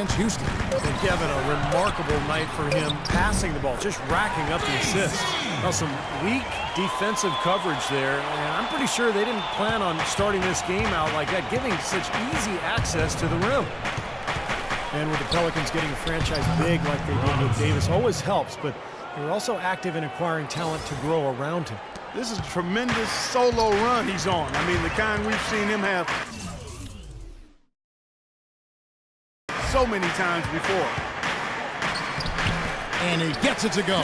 against Houston. And Kevin, a remarkable night for him passing the ball, just racking up the assists. Well, some weak defensive coverage there, and I'm pretty sure they didn't plan on starting this game out like that, giving such easy access to the rim. And with the Pelicans getting a franchise big like they did with Davis, always helps, but they're also active in acquiring talent to grow around him. This is a tremendous solo run he's on. I mean, the kind we've seen him have so many times before. And he gets it to go.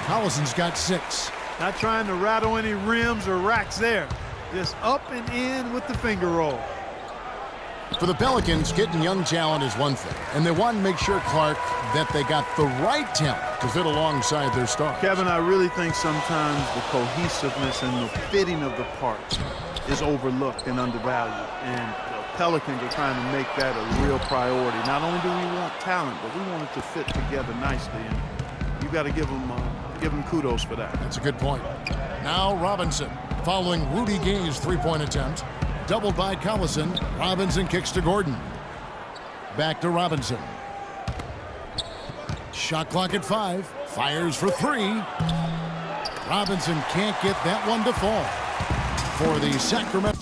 Collison's got 6. Not trying to rattle any rims or racks there. Just up and in with the finger roll. For the Pelicans, getting young talent is one thing, and they want to make sure, Clark, that they got the right talent to fit alongside their stars. Kevin, I really think sometimes the cohesiveness and the fitting of the parts is overlooked and undervalued, and the Pelicans are trying to make that a real priority. Not only do we want talent, but we want it to fit together nicely, and you got to give them kudos for that. That's a good point. Now Robinson, following Rudy Gay's three-point attempt. Doubled by Collison. Robinson kicks to Gordon. Back to Robinson. Shot clock at 5. Fires for 3. Robinson can't get that one to fall. For the Sacramento.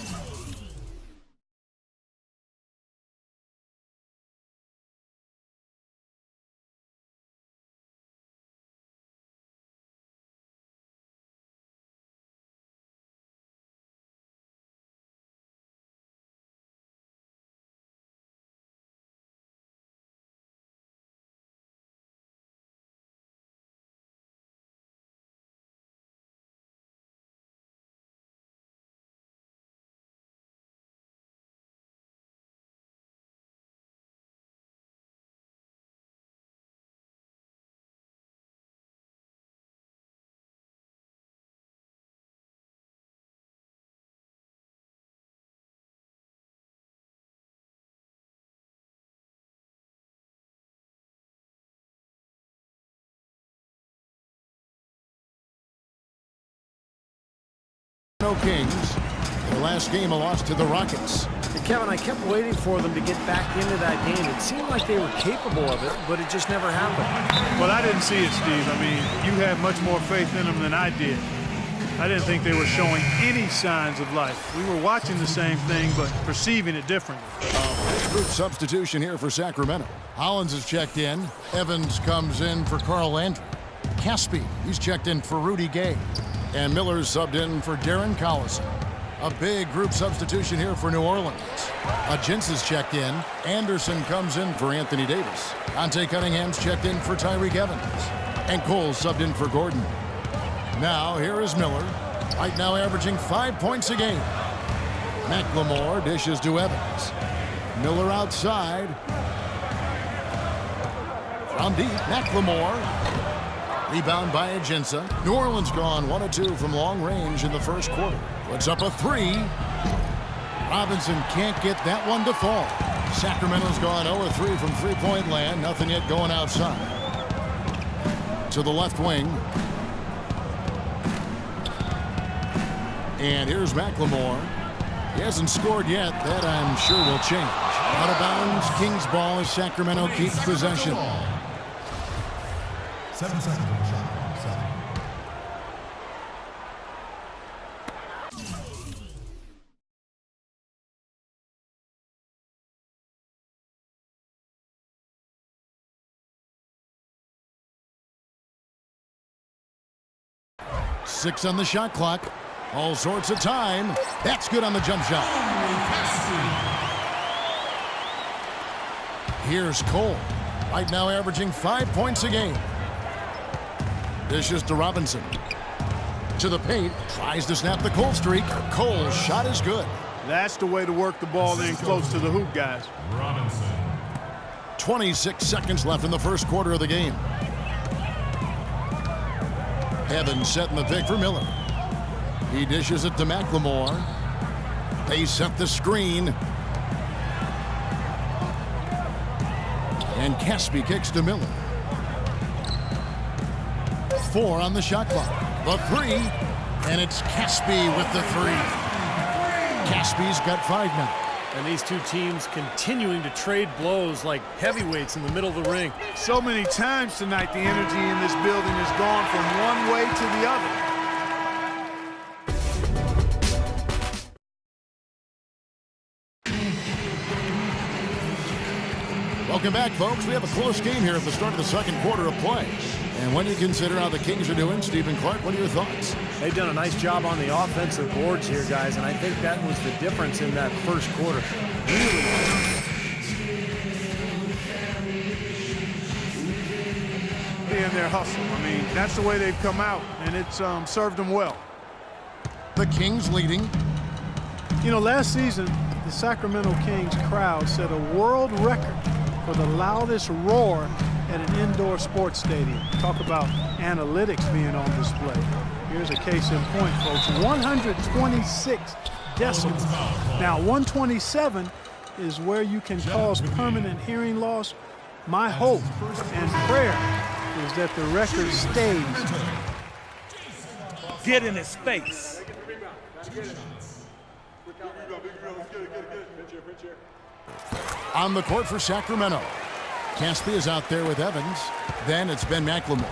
Kings. The last game, a loss to the Rockets. And Kevin, I kept waiting for them to get back into that game. It seemed like they were capable of it, but it just never happened. Well, I didn't see it, Steve. I mean, you had much more faith in them than I did. I didn't think they were showing any signs of life. We were watching the same thing, but perceiving it differently. Group substitution here for Sacramento. Hollins is checked in. Evans comes in for Carl Landry. Caspi, he's checked in for Rudy Gay. And Miller's subbed in for Darren Collison. A big group substitution here for New Orleans. Ajince is checked in. Anderson comes in for Anthony Davis. Dante Cunningham's checked in for Tyreke Evans. And Cole subbed in for Gordon. Now here is Miller. Right now averaging 5 points a game. McLemore dishes to Evans. Miller outside. From deep, McLemore. Rebound by Ajince. New Orleans gone 1 of 2 from long range in the first quarter. Puts up a 3. Robinson can't get that one to fall. Sacramento's gone 0 of 3 from three-point land. Nothing yet going outside. To the left wing. And here's McLemore. He hasn't scored yet. That I'm sure will change. Out of bounds. Kings ball as Sacramento keeps possession. 7 seconds on the shot. 6 on the shot clock. All sorts of time. That's good on the jump shot. Here's Cole. Right now averaging 5 points a game. Dishes to Robinson. To the paint. Tries to snap the Cole streak. Cole's shot is good. That's the way to work the ball in close to the hoop, guys. Robinson. 26 seconds left in the first quarter of the game. Evans setting the pick for Miller. He dishes it to McLemore. They set the screen. And Caspi kicks to Miller. 4 on the shot clock. The 3. And it's Caspi with the 3. Caspi's got 5 now. And these two teams continuing to trade blows like heavyweights in the middle of the ring. So many times tonight, the energy in this building has gone from one way to the other. Welcome back, folks. We have a close game here at the start of the second quarter of play. And when you consider how the Kings are doing, Stephen Clark, what are your thoughts? They've done a nice job on the offensive boards here, guys, and I think that was the difference in that first quarter. Really. In their hustle. I mean, that's the way they've come out, and it's served them well. The Kings leading. You know, last season, the Sacramento Kings crowd set a world record for the loudest roar at an indoor sports stadium. Talk about analytics being on display. Here's a case in point, folks. 126 decibels. Now, 127 is where you can cause permanent hearing loss. My hope and prayer is that the record stays. Get in his face. On the court for Sacramento. Casspi is out there with Evans. Then it's Ben McLemore.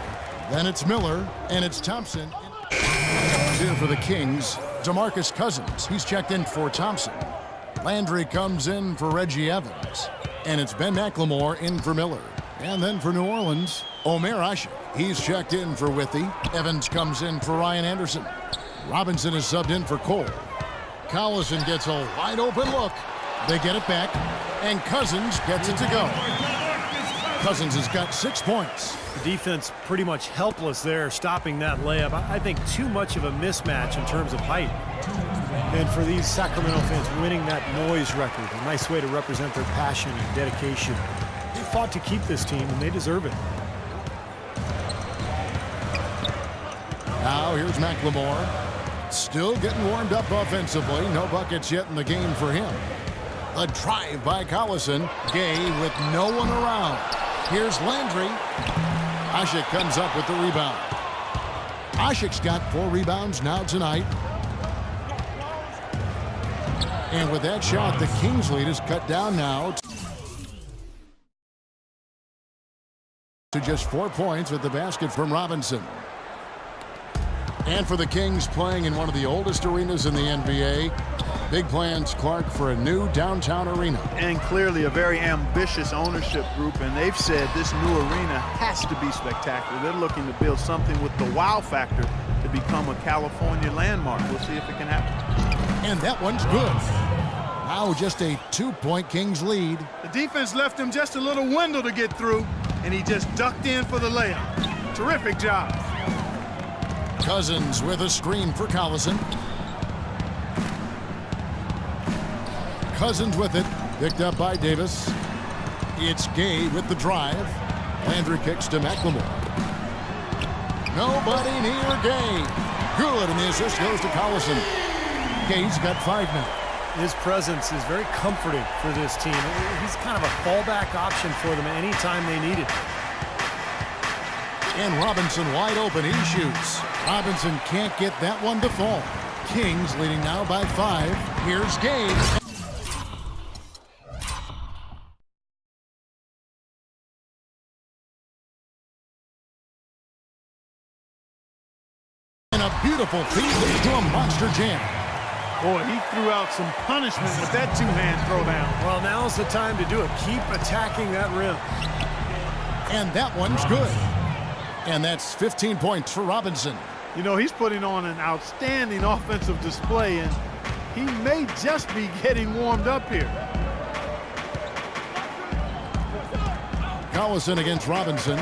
Then it's Miller. And it's Thompson. Here for the Kings, DeMarcus Cousins. He's checked in for Thompson. Landry comes in for Reggie Evans. And it's Ben McLemore in for Miller. And then for New Orleans, Omer Asik. He's checked in for Withey. Evans comes in for Ryan Anderson. Robinson is subbed in for Cole. Collison gets a wide open look. They get it back, and Cousins gets it to go. Cousins has got 6 points. The defense pretty much helpless there, stopping that layup. I think too much of a mismatch in terms of height. And for these Sacramento fans, winning that noise record, a nice way to represent their passion and dedication. They fought to keep this team, and they deserve it. Now here's McLemore. Still getting warmed up offensively. No buckets yet in the game for him. A drive by Collison. Gay with no one around. Here's Landry. Asik comes up with the rebound. Asik's got 4 rebounds now tonight. And with that shot, the Kings lead is cut down now to just 4 points with the basket from Robinson. And for the Kings, playing in one of the oldest arenas in the NBA, big plans, Clark, for a new downtown arena. And clearly a very ambitious ownership group, and they've said this new arena has to be spectacular. They're looking to build something with the wow factor to become a California landmark. We'll see if it can happen. And that one's good. Now just a 2-point Kings lead. The defense left him just a little window to get through, and he just ducked in for the layup. Terrific job. Cousins with a screen for Collison. Cousins with it, picked up by Davis. It's Gay with the drive. Landry kicks to McLemore. Nobody near Gay. Good, and the assist goes to Collison. Gay's got 5 now. His presence is very comforting for this team. He's kind of a fallback option for them anytime they need it. And Robinson wide open, he shoots. Robinson can't get that one to fall. Kings leading now by 5. Here's Gay. And a beautiful feed leads to a monster jam. Boy, he threw out some punishment with that two-hand throwdown. Well, now's the time to do it. Keep attacking that rim. And that one's good. And that's 15 points for Robinson. You know, he's putting on an outstanding offensive display, and he may just be getting warmed up here. Collison against Robinson.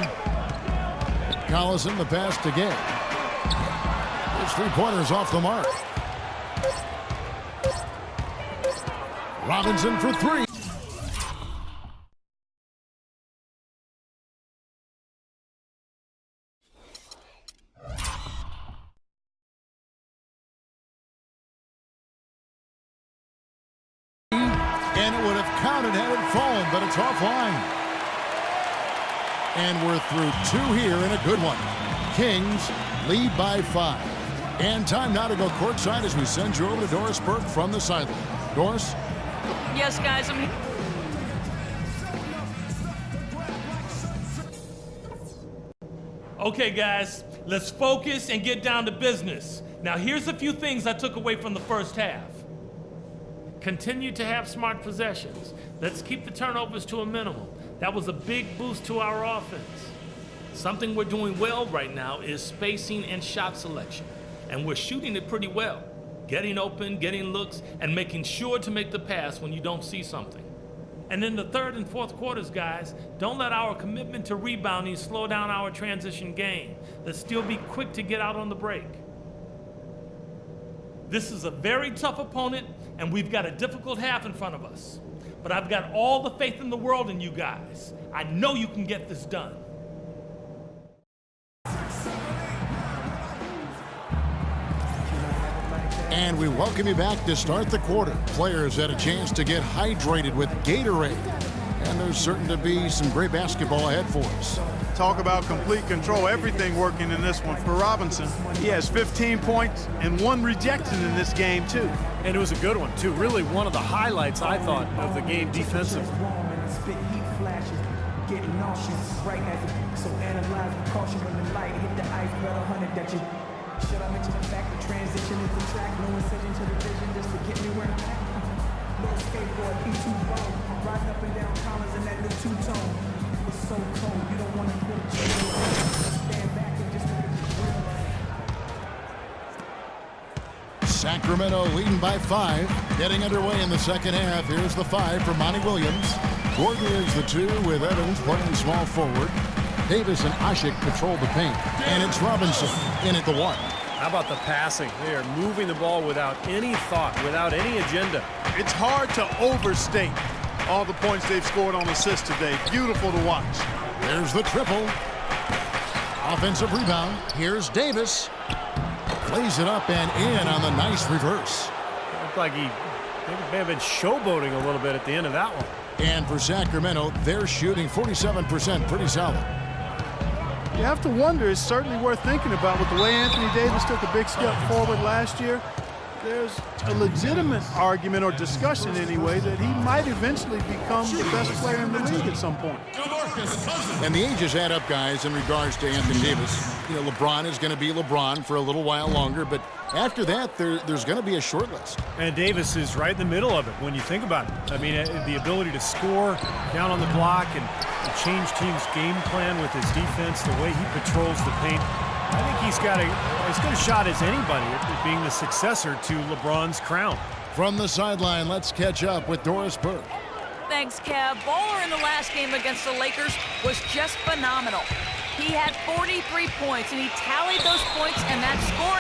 Collison, the pass to Gay. His 3-pointers off the mark. Robinson for 3. And it would have counted had it fallen, but it's offline. And we're through 2 here in a good one. Kings lead by 5. And time now to go courtside as we send you over to Doris Burke from the sideline. Doris? Yes, guys, I'm here. Okay, guys, let's focus and get down to business. Now, here's a few things I took away from the first half. Continue to have smart possessions. Let's keep the turnovers to a minimum. That was a big boost to our offense. Something we're doing well right now is spacing and shot selection. And we're shooting it pretty well. Getting open, getting looks, and making sure to make the pass when you don't see something. And in the third and fourth quarters, guys, don't let our commitment to rebounding slow down our transition game. Let's still be quick to get out on the break. This is a very tough opponent, and we've got a difficult half in front of us. But I've got all the faith in the world in you guys. I know you can get this done. And we welcome you back to start the quarter. Players had a chance to get hydrated with Gatorade. And there's certain to be some great basketball ahead for us. Talk about complete control. Everything working in this one for Robinson. He has 15 points and 1 rejection in this game, too. And it was a good one, too. Really one of the highlights, I thought, of the game defensively. Getting nauseous, right as a so analyze with caution when the light hit the ice, better 100 that you. Should I mention the fact the transition is the track, no incision to the vision just to get me where I'm at? Little skateboard, P2 bone, riding up and down Collins in that new two-tone. It's so cold, you don't want to put a chair on. Stand back and just look at the drill. Sacramento leading by 5. Getting underway in the second half. Here's the 5 for Monty Williams. Gordon is the 2 with Evans playing small forward. Davis and Asik control the paint. And it's Robinson in at the 1. How about the passing? They are moving the ball without any thought, without any agenda. It's hard to overstate all the points they've scored on assists today. Beautiful to watch. There's the triple. Offensive rebound. Here's Davis. Plays it up and in on the nice reverse. It looked like he may have been showboating a little bit at the end of that one. And for Sacramento, they're shooting 47%. Pretty solid. You have to wonder, it's certainly worth thinking about with the way Anthony Davis took a big step forward last year. There's a legitimate argument or discussion anyway that he might eventually become the best player in the league at some point. And the ages add up, guys, in regards to Anthony Davis. You know, LeBron is going to be LeBron for a little while longer, but after that, there's going to be a short list. And Davis is right in the middle of it when you think about it. I mean, the ability to score down on the block and change teams' game plan with his defense, the way he patrols the paint. I think he's got as good a shot as anybody at being the successor to LeBron's crown. From the sideline, let's catch up with Doris Burke. Thanks, Kev. Baller in the last game against the Lakers was just phenomenal. He had 43 points, and he tallied those points and that score.